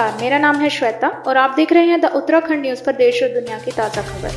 नमस्कार, मेरा नाम है श्वेता और आप देख रहे हैं द उत्तराखंड न्यूज पर देश और दुनिया की ताज़ा खबर।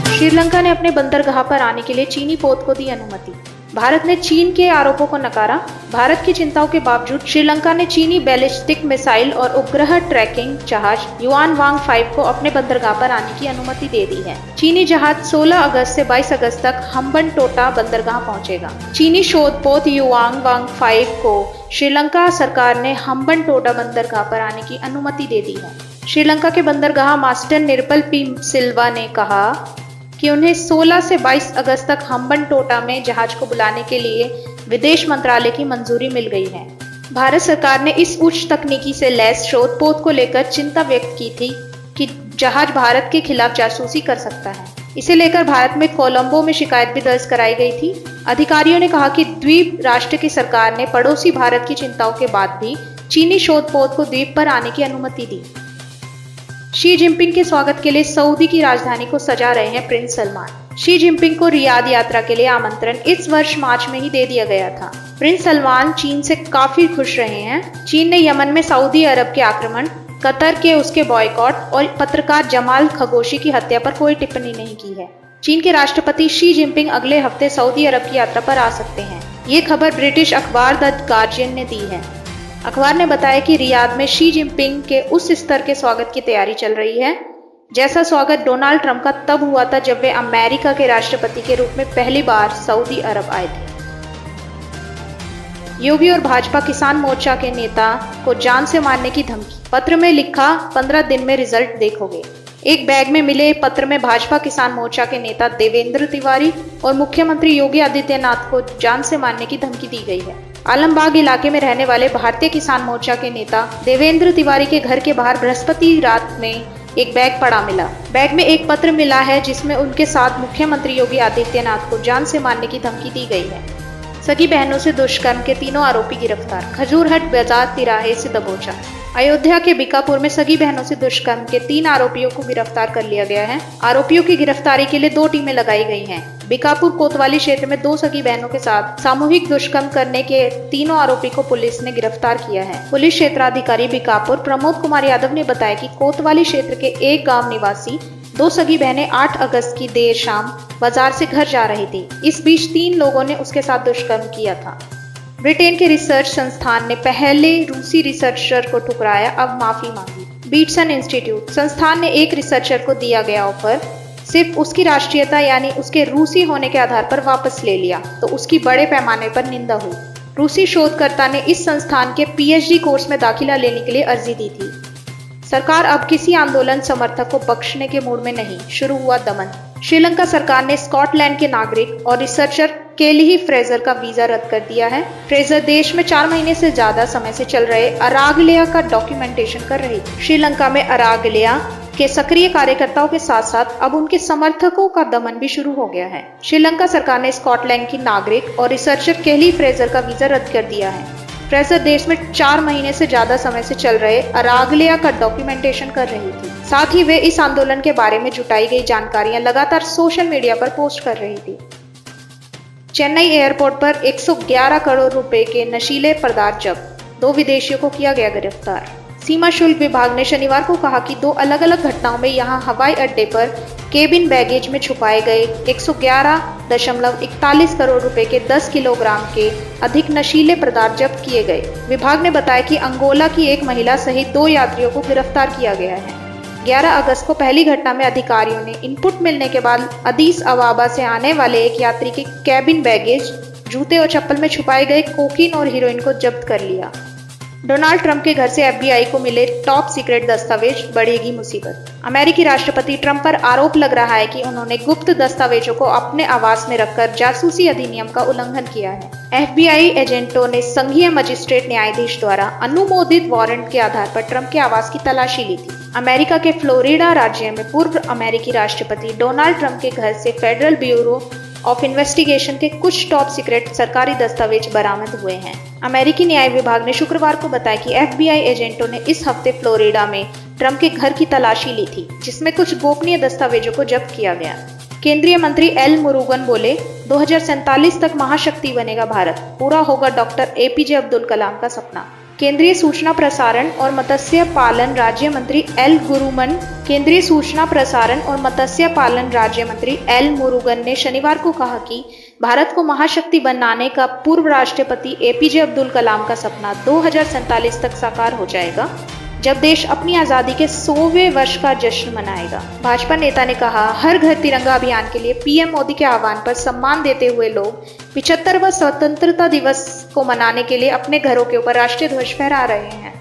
श्रीलंका ने अपने बंदरगाह पर आने के लिए चीनी पोत को दी अनुमति। भारत ने चीन के आरोपों को नकारा। भारत की चिंताओं के बावजूद श्रीलंका ने चीनी बैलिस्टिक मिसाइल और उपग्रह ट्रैकिंग जहाज युआन वांग 5 को अपने बंदरगाह पर आने की अनुमति दे दी है। चीनी जहाज 16 अगस्त से 22 अगस्त तक हम्बनटोटा बंदरगाह पहुंचेगा। चीनी शोध पोत युआन वांग 5 को श्रीलंका सरकार ने हम्बनटोटा बंदरगाह पर आने की अनुमति दे दी है। श्रीलंका के बंदरगाह मास्टर निरपल पी सिल्वा ने कहा कि उन्हें 16 से 22 अगस्त तक हम्बनटोटा में जहाज को बुलाने के लिए विदेश मंत्रालय की मंजूरी मिल गई है। भारत सरकार ने इस उच्च तकनीकी से लैस शोध पोत को लेकर चिंता व्यक्त की थी कि जहाज भारत के खिलाफ जासूसी कर सकता है। इसे लेकर भारत में कोलंबो में शिकायत भी दर्ज कराई गई थी। अधिकारियों ने कहा कि द्वीप राष्ट्र की सरकार ने पड़ोसी भारत की चिंताओं के बाद भी चीनी शोध पोत को द्वीप पर आने की अनुमति दी। शी जिनपिंग के स्वागत के लिए सऊदी की राजधानी को सजा रहे हैं प्रिंस सलमान। शी जिनपिंग को रियाद यात्रा के लिए आमंत्रण इस वर्ष मार्च में ही दे दिया गया था। प्रिंस सलमान चीन से काफी खुश रहे हैं। चीन ने यमन में सऊदी अरब के आक्रमण, कतर के उसके बॉयकॉट और पत्रकार जमाल खशोगी की हत्या पर कोई टिप्पणी नहीं की है। चीन के राष्ट्रपति शी जिनपिंग अगले हफ्ते सऊदी अरब की यात्रा पर आ सकते हैं। ये खबर ब्रिटिश अखबार द गार्जियन ने दी है। अखबार ने बताया कि रियाद में शी जिनपिंग के उस स्तर के स्वागत की तैयारी चल रही है जैसा स्वागत डोनाल्ड ट्रंप का तब हुआ था जब वे अमेरिका के राष्ट्रपति के रूप में पहली बार सऊदी अरब आए थे। योगी और भाजपा किसान मोर्चा के नेता को जान से मारने की धमकी। पत्र में लिखा 15 दिन में रिजल्ट देखोगे। एक बैग में मिले पत्र में भाजपा किसान मोर्चा के नेता देवेंद्र तिवारी और मुख्यमंत्री योगी आदित्यनाथ को जान से मारने की धमकी दी गई है। आलमबाग इलाके में रहने वाले भारतीय किसान मोर्चा के नेता देवेंद्र तिवारी के घर के बाहर बृहस्पति रात में एक बैग पड़ा मिला। बैग में एक पत्र मिला है जिसमें उनके साथ मुख्यमंत्री योगी आदित्यनाथ को जान से मारने की धमकी दी गई है। सगी बहनों से दुष्कर्म के तीनों आरोपी गिरफ्तार। खजूरहट बाजार तिराहे से दबोचा। अयोध्या के बीकापुर में सगी बहनों से दुष्कर्म के 3 आरोपियों को गिरफ्तार कर लिया गया है। आरोपियों की गिरफ्तारी के लिए 2 टीमें लगाई गई हैं। बीकापुर कोतवाली क्षेत्र में 2 सगी बहनों के साथ सामूहिक दुष्कर्म करने के तीनों आरोपी को पुलिस ने गिरफ्तार किया है। पुलिस क्षेत्राधिकारी बीकापुर प्रमोद कुमार यादव ने बताया कि कोतवाली क्षेत्र के एक गांव निवासी 2 सगी बहनें 8 अगस्त की देर शाम बाजार से घर जा रही थी। इस बीच 3 लोगों ने उसके साथ दुष्कर्म किया था। ब्रिटेन के रिसर्च संस्थान ने पहले रूसी रिसर्चर को ठुकराया, अब माफी मांगी। बीटसन इंस्टीट्यूट संस्थान ने एक रिसर्चर को दिया गया ऑफर सिर्फ उसकी राष्ट्रीयता यानी उसके रूसी होने के आधार पर वापस ले लिया तो उसकी बड़े पैमाने पर निंदा हुई। रूसी शोधकर्ता ने इस संस्थान के पीएचडी कोर्स में दाखिला लेने के लिए अर्जी दी थी। सरकार अब किसी आंदोलन समर्थक को बख्शने के मूड में नहीं, शुरू हुआ दमन। श्रीलंका सरकार ने स्कॉटलैंड के नागरिक और रिसर्चर केली फ्रेजर का वीजा रद्द कर दिया है। फ्रेजर देश में 4 महीने से ज्यादा समय से चल रहे अरागलिया का डॉक्यूमेंटेशन कर रही थी। श्रीलंका में अरागलिया के सक्रिय कार्यकर्ताओं के साथ साथ अब उनके समर्थकों का दमन भी शुरू हो गया है। श्रीलंका सरकार ने स्कॉटलैंड की नागरिक और रिसर्चर केली फ्रेजर का वीजा रद्द कर दिया है। फ्रेजर देश में 4 महीने से ज्यादा समय से चल रहे अरागलिया का डॉक्यूमेंटेशन कर रही थी। साथ ही वे इस आंदोलन के बारे में जुटाई गई जानकारियां लगातार सोशल मीडिया पर पोस्ट कर रही थी। चेन्नई एयरपोर्ट पर 111 करोड़ रुपए के नशीले पदार्थ जब्त। 2 विदेशियों को किया गया गिरफ्तार। सीमा शुल्क विभाग ने शनिवार को कहा कि 2 अलग अलग घटनाओं में यहां हवाई अड्डे पर केबिन बैगेज में छुपाए गए 111.41 करोड़ रुपए के 10 किलोग्राम के अधिक नशीले पदार्थ जब्त किए गए। विभाग ने बताया कि अंगोला की एक महिला सहित 2 यात्रियों को गिरफ्तार किया गया है। 11 अगस्त को पहली घटना में अधिकारियों ने इनपुट मिलने के बाद अदीस अबाबा से आने वाले एक यात्री के केबिन बैगेज, जूते और चप्पल में छुपाए गए कोकीन और हीरोइन को जब्त कर लिया। डोनाल्ड ट्रंप के घर से एफबीआई को मिले टॉप सीक्रेट दस्तावेज, बढ़ेगी मुसीबत। अमेरिकी राष्ट्रपति ट्रंप पर आरोप लग रहा है कि उन्होंने गुप्त दस्तावेजों को अपने आवास में रखकर जासूसी अधिनियम का उल्लंघन किया है। एफबीआई एजेंटों ने संघीय मजिस्ट्रेट न्यायाधीश द्वारा अनुमोदित वारंट के आधार पर ट्रंप के आवास की तलाशी ली थी। अमेरिका के फ्लोरिडा राज्य में पूर्व अमेरिकी राष्ट्रपति डोनाल्ड ट्रंप के घर से फेडरल ब्यूरो ऑफ इन्वेस्टिगेशन के कुछ टॉप सीक्रेट सरकारी दस्तावेज बरामद हुए हैं। अमेरिकी न्याय विभाग ने शुक्रवार को बताया कि एफबीआई एजेंटों ने इस हफ्ते फ्लोरिडा में ट्रंप के घर की तलाशी ली थी, जिसमें कुछ गोपनीय दस्तावेजों को जब्त किया गया। केंद्रीय मंत्री एल मुरुगन बोले, 2047 तक महाशक्ति बनेगा भारत, पूरा होगा डॉक्टर एपीजे अब्दुल कलाम का सपना। केंद्रीय सूचना प्रसारण और मत्स्य पालन राज्य मंत्री एल मुरुगन ने शनिवार को कहा कि भारत को महाशक्ति बनाने का पूर्व राष्ट्रपति एपीजे अब्दुल कलाम का सपना 2047 तक साकार हो जाएगा, जब देश अपनी आज़ादी के 100वें वर्ष का जश्न मनाएगा। भाजपा नेता ने कहा, हर घर तिरंगा अभियान के लिए पीएम मोदी के आह्वान पर सम्मान देते हुए लोग 75वां स्वतंत्रता दिवस को मनाने के लिए अपने घरों के ऊपर राष्ट्रीय ध्वज फहरा रहे हैं।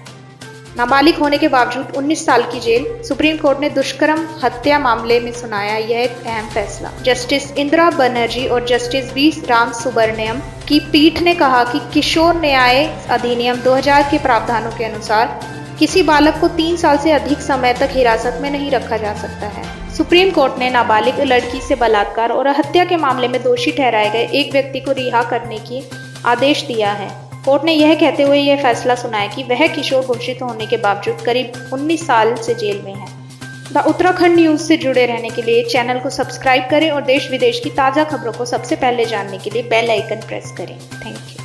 नाबालिग होने के बावजूद 19 साल की जेल, सुप्रीम कोर्ट ने दुष्कर्म हत्या मामले में सुनाया यह एक अहम फैसला। जस्टिस इंदिरा बनर्जी और जस्टिस वी राम सुब्रमण्यम की पीठ ने कहा कि किशोर न्याय अधिनियम 2000 के प्रावधानों के अनुसार किसी बालक को 3 साल से अधिक समय तक हिरासत में नहीं रखा जा सकता है। सुप्रीम कोर्ट ने नाबालिग लड़की से बलात्कार और हत्या के मामले में दोषी ठहराए गए एक व्यक्ति को रिहा करने की आदेश दिया है। कोर्ट ने यह कहते हुए यह फैसला सुनाया कि वह किशोर घोषित होने के बावजूद करीब 19 साल से जेल में है। द उत्तराखंड न्यूज से जुड़े रहने के लिए चैनल को सब्सक्राइब करें और देश विदेश की ताज़ा खबरों को सबसे पहले जानने के लिए बेल आइकन प्रेस करें। Thank you.